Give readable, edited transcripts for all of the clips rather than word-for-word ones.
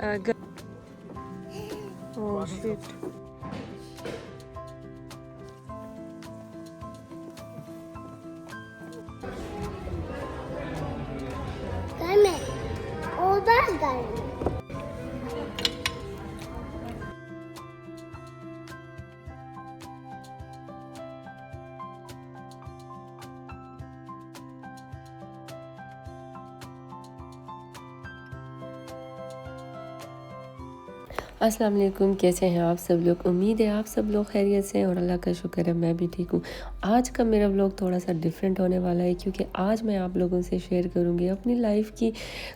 Oh shit. घर में और बाहर घर में अस्सलाम वालेकुम, कैसे हैं आप सब लोग। उम्मीद है आप सब लोग खैरियत से हैं और अल्लाह का शुक्र है मैं भी ठीक हूँ। आज का मेरा व्लॉग थोड़ा सा डिफरेंट होने वाला है क्योंकि आज मैं आप लोगों से शेयर करूँगी अपनी लाइफ की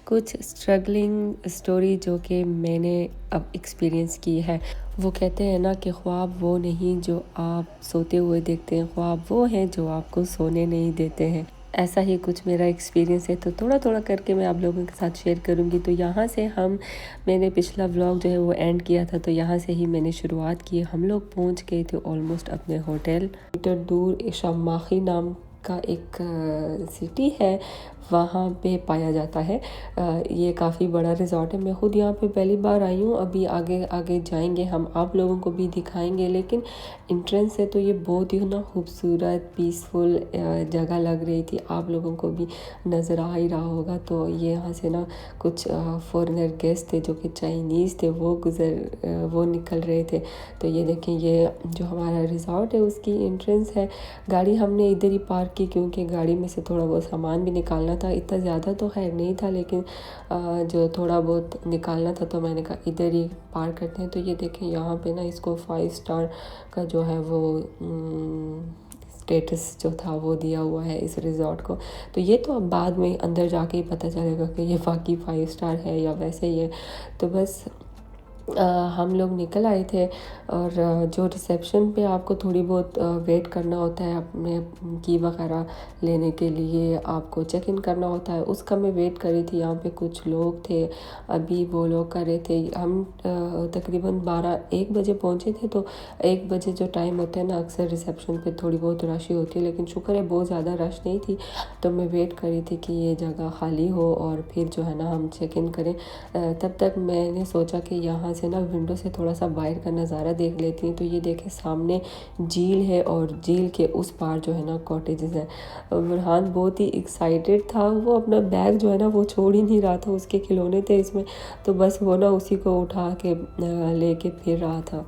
कुछ स्ट्रगलिंग स्टोरी जो कि मैंने अब एक्सपीरियंस की है। वो कहते हैं ना कि ख्वाब वो नहीं जो आप सोते हुए देखते हैं, ख्वाब वो हैं जो आपको सोने नहीं देते हैं। ऐसा ही कुछ मेरा एक्सपीरियंस है, तो थोड़ा थोड़ा करके मैं आप लोगों के साथ शेयर करूँगी। तो यहाँ से मैंने पिछला व्लॉग जो है वो एंड किया था, तो यहाँ से ही मैंने शुरुआत की। हम लोग पहुँच गए थे ऑलमोस्ट अपने होटल। मीटर दूर शमाखी नाम का एक सिटी है, वहाँ पे पाया जाता है। ये काफ़ी बड़ा रिजॉर्ट है। मैं ख़ुद यहाँ पे पहली बार आई हूँ। अभी आगे आगे जाएंगे, हम आप लोगों को भी दिखाएंगे। लेकिन एंट्रेंस से तो ये बहुत ही ना खूबसूरत पीसफुल जगह लग रही थी। आप लोगों को भी नज़र आ ही रहा होगा। तो ये यहाँ से ना कुछ फॉरेनर गेस्ट थे जो कि चाइनीज़ थे, वो निकल रहे थे। तो ये देखें, ये जो हमारा रिजॉर्ट है उसकी एंट्रेंस है। गाड़ी हमने इधर ही पार्क की क्योंकि गाड़ी में से थोड़ा बहुत सामान भी निकालना था। इतना ज़्यादा तो खैर नहीं था, लेकिन जो थोड़ा बहुत निकालना था तो मैंने कहा इधर ही पार्क करते हैं। तो ये देखें, यहाँ पे ना इसको 5 स्टार का जो है वो स्टेटस जो था वो दिया हुआ है इस रिज़ॉर्ट को। तो ये तो अब बाद में अंदर जाके ही पता चलेगा कि ये वाकई 5 स्टार है या वैसे ही है। तो बस हम लोग निकल आए थे और जो रिसेप्शन पे आपको थोड़ी बहुत वेट करना होता है अपने की वगैरह लेने के लिए, आपको चेक इन करना होता है, उसका मैं वेट कर रही थी। यहाँ पे कुछ लोग थे, अभी वो लोग कर रहे थे। हम तकरीबन 12-1 बजे पहुँचे थे। तो 1 बजे जो टाइम होता है ना, अक्सर रिसेप्शन पे थोड़ी बहुत रश ही होती है, लेकिन शुक्र है बहुत ज़्यादा रश नहीं थी। तो मैं वेट कर रही थी कि ये जगह खाली हो और फिर जो है ना हम चेक इन करें। तब तक मैंने सोचा कि यहाँ से ना विंडो से थोड़ा सा बाहर का नज़ारा देख लेती हैं। तो ये देखें, सामने झील है और झील के उस पार जो है ना कॉटेजेस हैं। बुरहान बहुत ही एक्साइटेड था, वो अपना बैग जो है ना वो छोड़ ही नहीं रहा था, उसके खिलौने थे इसमें। तो बस वो ना उसी को उठा के लेके फिर रहा था।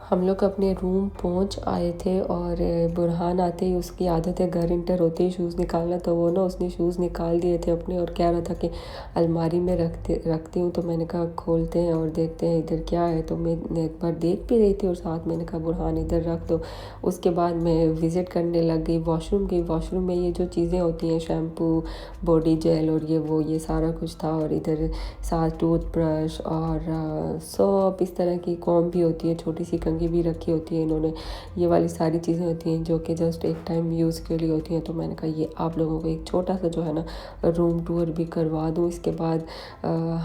हम लोग अपने रूम पहुंच आए थे और बुरहान आते ही, उसकी आदत है घर इंटर होते ही शूज़ निकालना, तो वो ना उसने शूज़ निकाल दिए थे अपने और कह रहा था कि अलमारी में रखती हूँ। तो मैंने कहा खोलते हैं और देखते हैं इधर क्या है। तो मैं एक बार देख भी रही थी और साथ मैंने कहा बुरहान इधर रख दो। उसके बाद मैं विज़िट करने लग गई, वॉशरूम गई। वॉशरूम में ये जो चीज़ें होती हैं, शैम्पू, बॉडी जेल और ये सारा कुछ था। और इधर साथ टूथब्रश और सोप, इस तरह की कॉम्ब भी होती है, छोटी सी कंघी भी रखी होती है इन्होंने। ये वाली सारी चीज़ें होती हैं जो कि जस्ट एक टाइम यूज़ के लिए होती हैं। तो मैंने कहा ये आप लोगों को एक छोटा सा जो है ना रूम टूर भी करवा दूँ। इसके बाद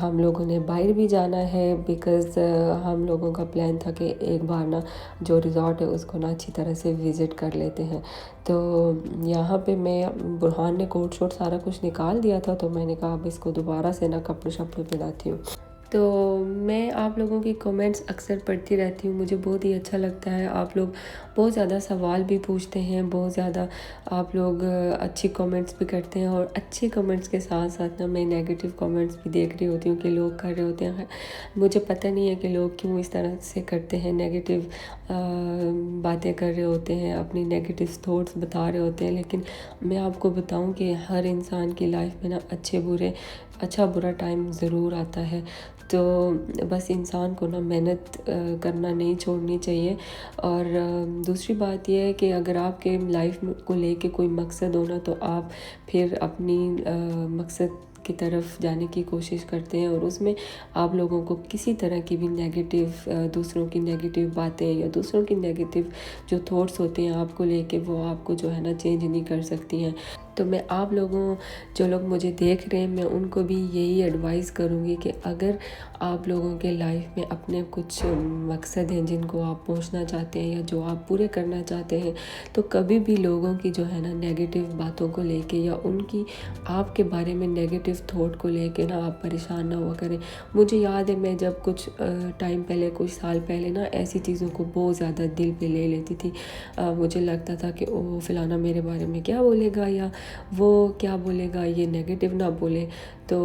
हम लोगों ने बाहर भी जाना है, बिकॉज़ हम लोगों का प्लान था कि एक बार ना जो रिज़ॉर्ट है उसको ना अच्छी तरह से विज़िट कर लेते हैं। तो यहाँ पे मैं, बुरहान ने कोट शोट सारा कुछ निकाल दिया था, तो मैंने कहा अब इसको दोबारा से ना कपड़े शपड़े पहनाती हूँ। तो मैं आप लोगों की कमेंट्स अक्सर पढ़ती रहती हूँ, मुझे बहुत ही अच्छा लगता है। आप लोग बहुत ज़्यादा सवाल भी पूछते हैं, बहुत ज़्यादा आप लोग अच्छी कमेंट्स भी करते हैं। और अच्छे कमेंट्स के साथ साथ ना मैं नेगेटिव कमेंट्स भी देख रही होती हूँ कि लोग कर रहे होते हैं। मुझे पता नहीं है कि लोग क्यों इस तरह से करते हैं, नेगेटिव बातें कर रहे होते हैं, अपनी नेगेटिव थॉट्स बता रहे होते हैं। लेकिन मैं आपको बताऊँ कि हर इंसान की लाइफ में ना अच्छा बुरा टाइम ज़रूर आता है। तो बस इंसान को ना मेहनत करना नहीं छोड़नी चाहिए। और दूसरी बात यह है कि अगर आपके लाइफ को लेके कोई मकसद हो ना, तो आप फिर अपनी मकसद की तरफ जाने की कोशिश करते हैं। और उसमें आप लोगों को किसी तरह की भी दूसरों की नेगेटिव बातें या दूसरों की नेगेटिव जो थॉट्स होते हैं आपको लेके, वो आपको जो है ना चेंज नहीं कर सकती हैं। तो मैं आप लोगों, जो लोग मुझे देख रहे हैं, मैं उनको भी यही एडवाइस करूँगी कि अगर आप लोगों के लाइफ में अपने कुछ मकसद हैं जिनको आप पहुंचना चाहते हैं या जो आप पूरे करना चाहते हैं, तो कभी भी लोगों की जो है ना नेगेटिव बातों को लेके या उनकी आपके बारे में नेगेटिव थॉट को लेके ना आप परेशान ना हुआ करें। मुझे याद है मैं जब कुछ टाइम पहले, कुछ साल पहले ना ऐसी चीज़ों को बहुत ज़्यादा दिल पे ले लेती थी। मुझे लगता था कि ओ फ़लाना मेरे बारे में क्या बोलेगा या वो क्या बोलेगा, ये नेगेटिव ना बोले। तो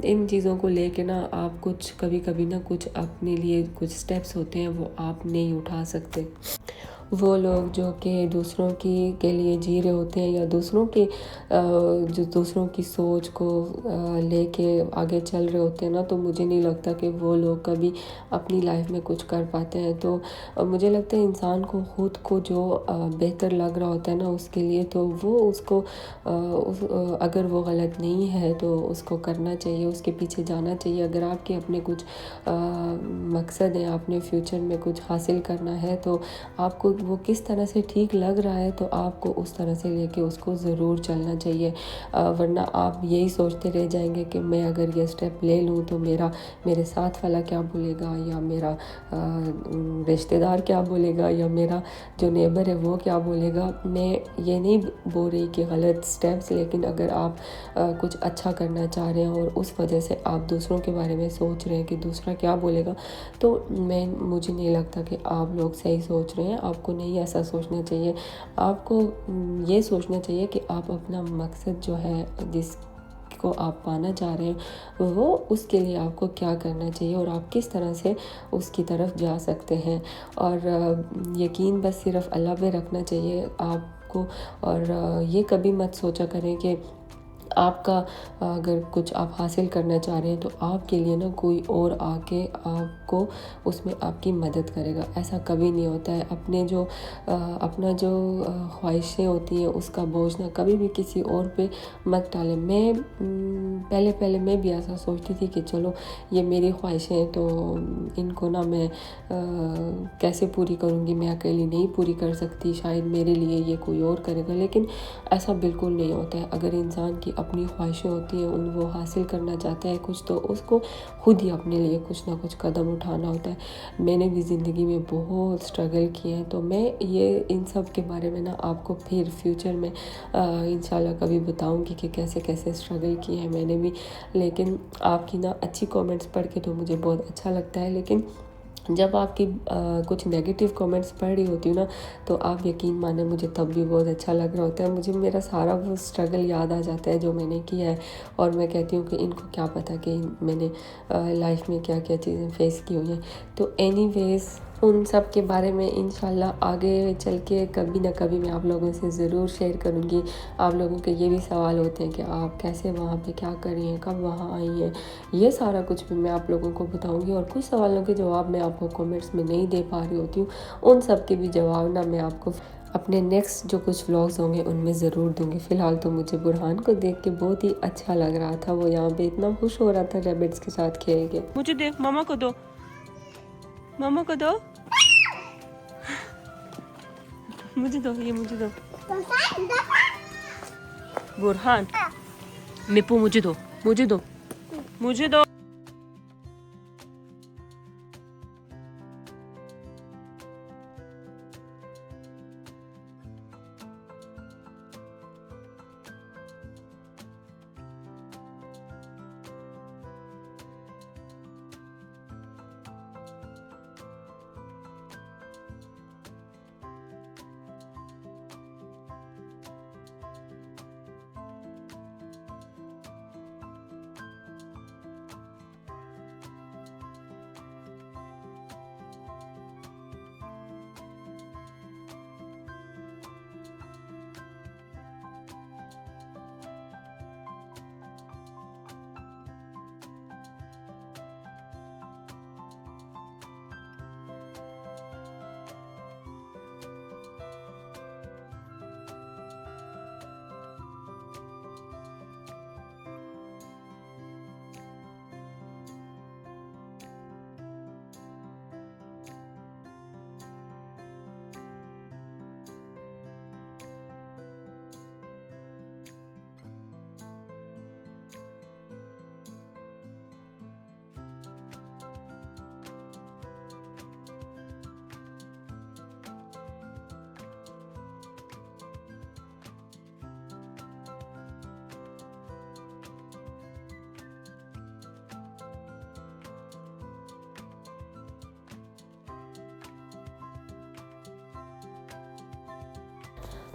इन चीज़ों को लेके ना आप कुछ कभी कभी ना कुछ अपने लिए कुछ स्टेप्स होते हैं वो आप नहीं उठा सकते। वो लोग जो कि दूसरों की के लिए जी रहे होते हैं या दूसरों के जो दूसरों की सोच को लेके आगे चल रहे होते हैं ना, तो मुझे नहीं लगता कि वो लोग कभी अपनी लाइफ में कुछ कर पाते हैं। तो मुझे लगता है इंसान को खुद को जो बेहतर लग रहा होता है ना, उसके लिए तो वो उसको अगर वो गलत नहीं है तो उसको करना चाहिए, उसके पीछे जाना चाहिए। अगर आपके अपने कुछ मकसद हैं, आपने फ्यूचर में कुछ हासिल करना है, तो आपको वो किस तरह से ठीक लग रहा है तो आपको उस तरह से लेके उसको ज़रूर चलना चाहिए। वरना आप यही सोचते रह जाएंगे कि मैं अगर ये स्टेप ले लूँ तो मेरे साथ वाला क्या बोलेगा, या मेरा रिश्तेदार क्या बोलेगा, या मेरा जो नेबर है वो क्या बोलेगा। मैं ये नहीं बोल रही कि गलत स्टेप्स, लेकिन अगर आप कुछ अच्छा करना चाह रहे हैं और उस वजह से आप दूसरों के बारे में सोच रहे हैं कि दूसरा क्या बोलेगा, तो मुझे नहीं लगता कि आप लोग सही सोच रहे हैं। आपको नहीं ऐसा सोचना चाहिए। आपको ये सोचना चाहिए कि आप अपना मकसद जो है जिसको आप पाना चाह रहे हैं, वो उसके लिए आपको क्या करना चाहिए और आप किस तरह से उसकी तरफ जा सकते हैं। और यकीन बस सिर्फ अल्लाह पे रखना चाहिए आपको। और ये कभी मत सोचा करें कि आपका अगर कुछ आप हासिल करना चाह रहे हैं तो आपके लिए ना कोई और आके आपको उसमें आपकी मदद करेगा। ऐसा कभी नहीं होता है। अपना जो ख्वाहिशें होती हैं उसका बोझ ना कभी भी किसी और पे मत डालें। पहले मैं भी ऐसा सोचती थी कि चलो ये मेरी ख्वाहिशें हैं तो इनको ना मैं कैसे पूरी करूँगी, मैं अकेली नहीं पूरी कर सकती, शायद मेरे लिए ये कोई और करेगा। लेकिन ऐसा बिल्कुल नहीं होता है। अगर इंसान की अपनी ख्वाहिशें होती हैं, वो हासिल करना चाहता है कुछ, तो उसको खुद ही अपने लिए कुछ ना कुछ कदम उठाना होता है। मैंने भी ज़िंदगी में बहुत स्ट्रगल किए हैं, तो मैं ये इन सब के बारे में ना आपको फिर फ्यूचर में इंशाल्लाह कभी बताऊंगी कि कैसे कैसे स्ट्रगल किए हैं मैंने भी। लेकिन आपकी ना अच्छी कमेंट्स पढ़ के तो मुझे बहुत अच्छा लगता है, लेकिन जब आपकी कुछ नेगेटिव कमेंट्स पढ़ रही होती हूँ ना, तो आप यकीन माने मुझे तब भी बहुत अच्छा लग रहा होता है। मुझे मेरा सारा वो स्ट्रगल याद आ जाता है जो मैंने किया है, और मैं कहती हूँ कि इनको क्या पता कि मैंने लाइफ में क्या क्या चीज़ें फेस की हुई हैं। तो एनीवेज़ उन सब के बारे में इंशाल्लाह आगे चल के कभी ना कभी मैं आप लोगों से ज़रूर शेयर करूँगी। आप लोगों के ये भी सवाल होते हैं कि आप कैसे वहाँ पे क्या कर रही हैं, कब वहाँ आई हैं, ये सारा कुछ भी मैं आप लोगों को बताऊँगी। और कुछ सवालों के जवाब मैं आपको कमेंट्स में नहीं दे पा रही होती हूँ, उन सब के भी जवाब ना मैं आपको अपने नेक्स्ट जो कुछ व्लॉग्स होंगे उनमें ज़रूर दूँगी। फ़िलहाल तो मुझे बुरहान को देख के बहुत ही अच्छा लग रहा था। वो यहाँ पे इतना खुश हो रहा था रैबिट्स के साथ खेल के। मुझे दे, मामा को दो, मामा को दो, मुझे दो, ये मुझे दो। बुरहान, मिप्पू मुझे दो, मुझे दो, मुझे दो।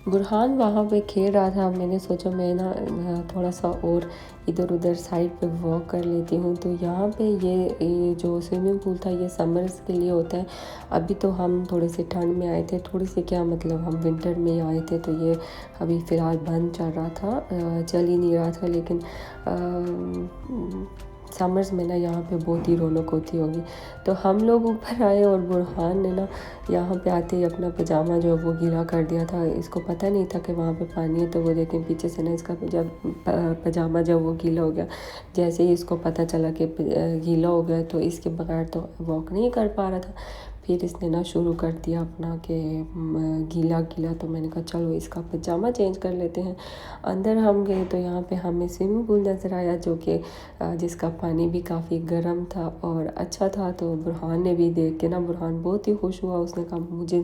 बुरहान वहाँ पे खेल रहा था। मैंने सोचा मैं ना थोड़ा सा और इधर उधर साइड पे वॉक कर लेती हूँ। तो यहाँ पे ये जो स्विमिंग पूल था ये समर्स के लिए होता है। अभी तो हम थोड़े से ठंड में आए थे, थोड़ी सी क्या मतलब हम विंटर में आए थे, तो ये अभी फ़िलहाल बंद चल रहा था, चल ही नहीं रहा था। लेकिन समर्स में ना यहाँ पे बहुत ही रौनक होती होगी। तो हम लोग ऊपर आए और बुरहान ने ना यहाँ पे आते ही अपना पजामा जो है वो गीला कर दिया था। इसको पता नहीं था कि वहाँ पे पानी है, तो वो देखें पीछे से ना इसका जब पजामा जब वो गीला हो गया, जैसे ही इसको पता चला कि गीला हो गया तो इसके बगैर तो वॉक नहीं कर पा रहा था। फिर इसने ना शुरू कर दिया अपना कि गीला गीला। तो मैंने कहा चलो इसका पजामा चेंज कर लेते हैं। अंदर हम गए तो यहाँ पे हमें स्विमिंग पूल नज़र आया, जो कि जिसका पानी भी काफ़ी गर्म था और अच्छा था। तो बुरहान ने भी देख के ना, बुरहान बहुत ही खुश हुआ। उसने कहा मुझे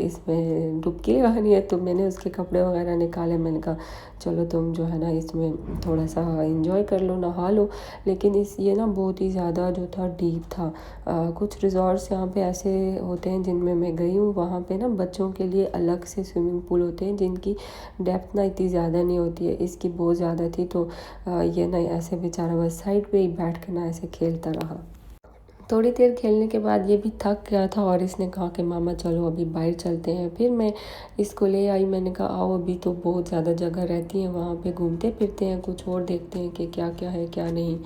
इसमें डुबकी लगानी है। तो मैंने उसके कपड़े वगैरह निकाले। मैंने कहा चलो तुम जो है ना इसमें थोड़ा सा इंजॉय कर लो, नहा लो। लेकिन ये ना बहुत ही ज़्यादा जो था डीप था। कुछ रिज़ॉर्ट्स यहाँ पे ऐसे होते हैं जिनमें मैं गई हूँ, वहाँ पे ना बच्चों के लिए अलग से स्विमिंग पूल होते हैं जिनकी डेप्थ ना इतनी ज़्यादा नहीं होती है। इसकी बहुत ज़्यादा थी। तो ये ना ऐसे बेचारा बस साइड पे ही बैठ के ना ऐसे खेलता रहा। थोड़ी देर खेलने के बाद ये भी थक गया था और इसने कहा कि मामा चलो अभी बाहर चलते हैं। फिर मैं इसको ले आई। मैंने कहा आओ, अभी तो बहुत ज़्यादा जगह रहती है, वहाँ पे घूमते फिरते हैं, कुछ और देखते हैं कि क्या क्या है क्या नहीं।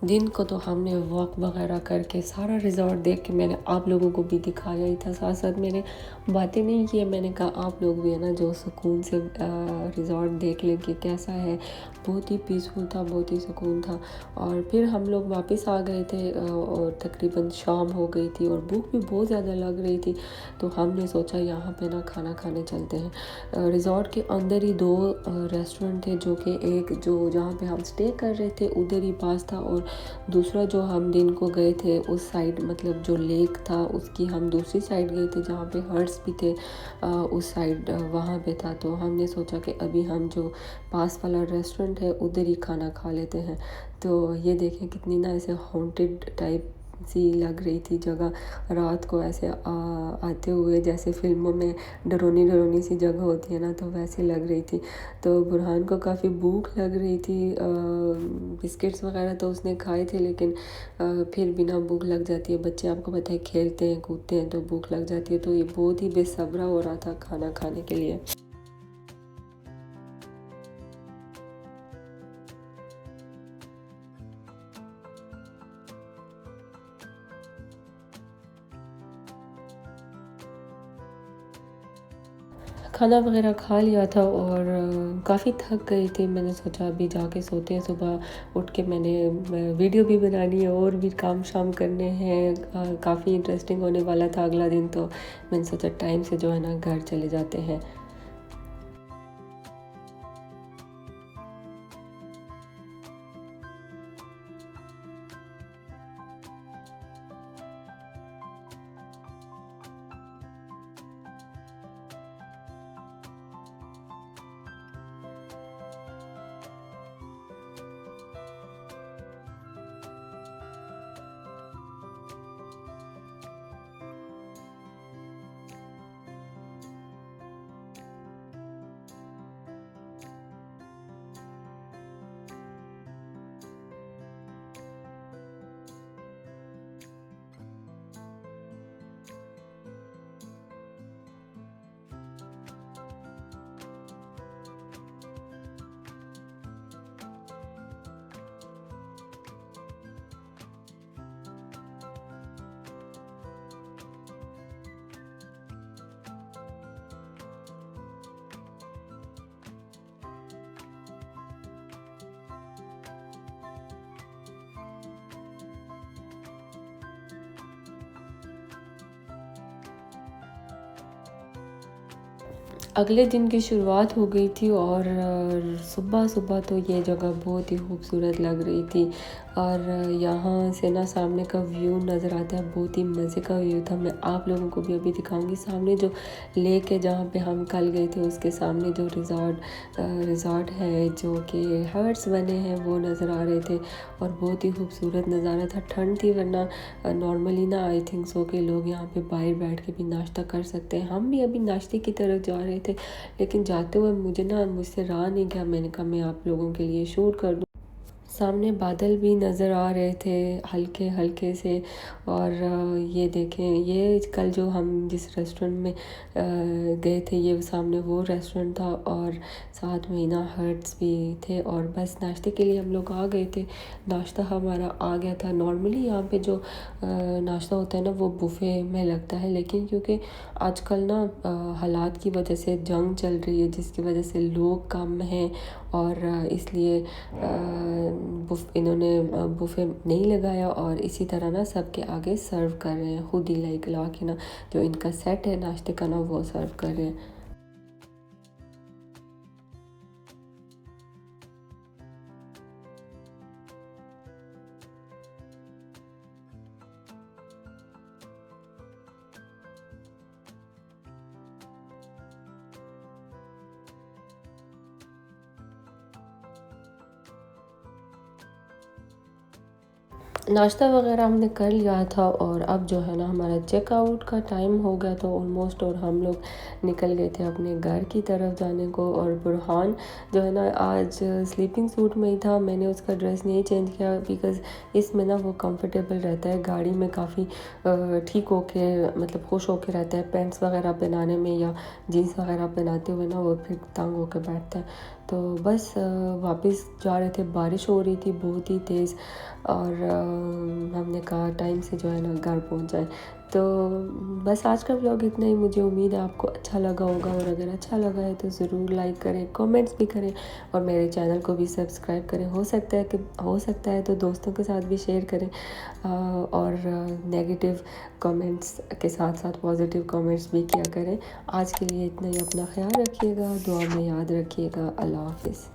दिन को तो हमने वॉक वगैरह करके सारा रिज़ॉर्ट देख के मैंने आप लोगों को भी दिखाया ही था, साथ साथ मैंने बातें नहीं की। मैंने कहा आप लोग भी है ना जो सुकून से रिज़ॉर्ट देख लें कि कैसा है। बहुत ही पीसफुल था, बहुत ही सुकून था। और फिर हम लोग वापस आ गए थे और तकरीबन शाम हो गई थी और भूख भी बहुत ज़्यादा लग रही थी। तो हमने सोचा यहाँ पे ना खाना खाने चलते हैं। रिज़ॉर्ट के अंदर ही 2 रेस्टोरेंट थे, जो कि एक जो जहाँ पे हम स्टे कर रहे थे उधर ही पास था, और दूसरा जो हम दिन को गए थे उस साइड, मतलब जो लेक था उसकी हम दूसरी साइड गए थे जहाँ पे हट्स भी थे, उस साइड वहाँ पे था। तो हमने सोचा कि अभी हम जो पास वाला रेस्टोरेंट है उधर ही खाना खा लेते हैं। तो ये देखें कितनी ना ऐसे हॉन्टेड टाइप सी लग रही थी जगह, रात को ऐसे आते हुए जैसे फिल्मों में डरोनी डरोनी सी जगह होती है ना, तो वैसे लग रही थी। तो बुरहान को काफ़ी भूख लग रही थी। बिस्किट्स वगैरह तो उसने खाए थे, लेकिन फिर भी ना भूख लग जाती है। बच्चे आपको पता है खेलते हैं कूदते हैं तो भूख लग जाती है। तो ये बहुत ही बेसब्रा हो रहा था खाना खाने के लिए। खाना वगैरह खा लिया था और काफ़ी थक गई थी। मैंने सोचा अभी जाके सोते हैं, सुबह उठ के मैंने वीडियो भी बनानी है और भी काम शाम करने हैं। काफ़ी इंटरेस्टिंग होने वाला था अगला दिन, तो मैंने सोचा टाइम से जो है ना घर चले जाते हैं। अगले दिन की शुरुआत हो गई थी और सुबह सुबह तो ये जगह बहुत ही खूबसूरत लग रही थी। और यहाँ से ना सामने का व्यू नज़र आता है, बहुत ही मज़े का व्यू था। मैं आप लोगों को भी अभी दिखाऊंगी। सामने जो लेक है जहाँ पे हम कल गए थे उसके सामने जो रिज़ॉर्ट है, जो कि हट्स बने हैं, वो नज़र आ रहे थे और बहुत ही खूबसूरत नज़ारा था। ठंड थी, वरना नॉर्मली ना आई थिंक सो के लोग यहाँ पे बाहर बैठ के भी नाश्ता कर सकते हैं। हम भी अभी नाश्ते की तरफ जा रहे थे, लेकिन जाते हुए मुझसे रहा नहीं गया। मैंने कहा मैं आप लोगों के लिए शूट कर दूँ। सामने बादल भी नज़र आ रहे थे हल्के हल्के से। और ये देखें, ये कल जो हम जिस रेस्टोरेंट में गए थे, ये सामने वो रेस्टोरेंट था और साथ में ना हट्स भी थे। और बस नाश्ते के लिए हम लोग आ गए थे। नाश्ता हमारा आ गया था। नॉर्मली यहाँ पे जो नाश्ता होता है ना वो बुफ़े में लगता है, लेकिन क्योंकि आजकल ना हालात की वजह से जंग चल रही है, जिसकी वजह से लोग कम हैं और इसलिए इन्होंने बुफ़े नहीं लगाया और इसी तरह ना सबके आगे सर्व कर रहे हैं। खुद ही ला के ना जो इनका सेट है नाश्ते का ना वो सर्व कर रहे हैं। नाश्ता वगैरह हमने कर लिया था और अब जो है ना हमारा चेकआउट का टाइम हो गया था ऑलमोस्ट, और हम लोग निकल गए थे अपने घर की तरफ जाने को। और बुरहान जो है ना आज स्लीपिंग सूट में ही था। मैंने उसका ड्रेस नहीं चेंज किया बिकॉज़ इसमें ना वो कंफर्टेबल रहता है, गाड़ी में काफ़ी ठीक होके मतलब खुश होके रहता है। पैंट्स वगैरह पहनाने में या जीन्स वगैरह पहनाते हुए ना वो फिर तंग होकर बैठता है। तो बस वापस जा रहे थे, बारिश हो रही थी बहुत ही तेज़, और हमने कहा टाइम से जो है ना घर पहुंच जाए। तो बस आज का व्लॉग इतना ही। मुझे उम्मीद है आपको अच्छा लगा होगा, और अगर अच्छा लगा है तो ज़रूर लाइक करें, कमेंट्स भी करें, और मेरे चैनल को भी सब्सक्राइब करें। हो सकता है तो दोस्तों के साथ भी शेयर करें, और नेगेटिव कमेंट्स के साथ साथ पॉजिटिव कमेंट्स भी किया करें। आज के लिए इतना ही। अपना ख्याल रखिएगा, दुआ में याद रखिएगा। अल्लाह हाफिज़।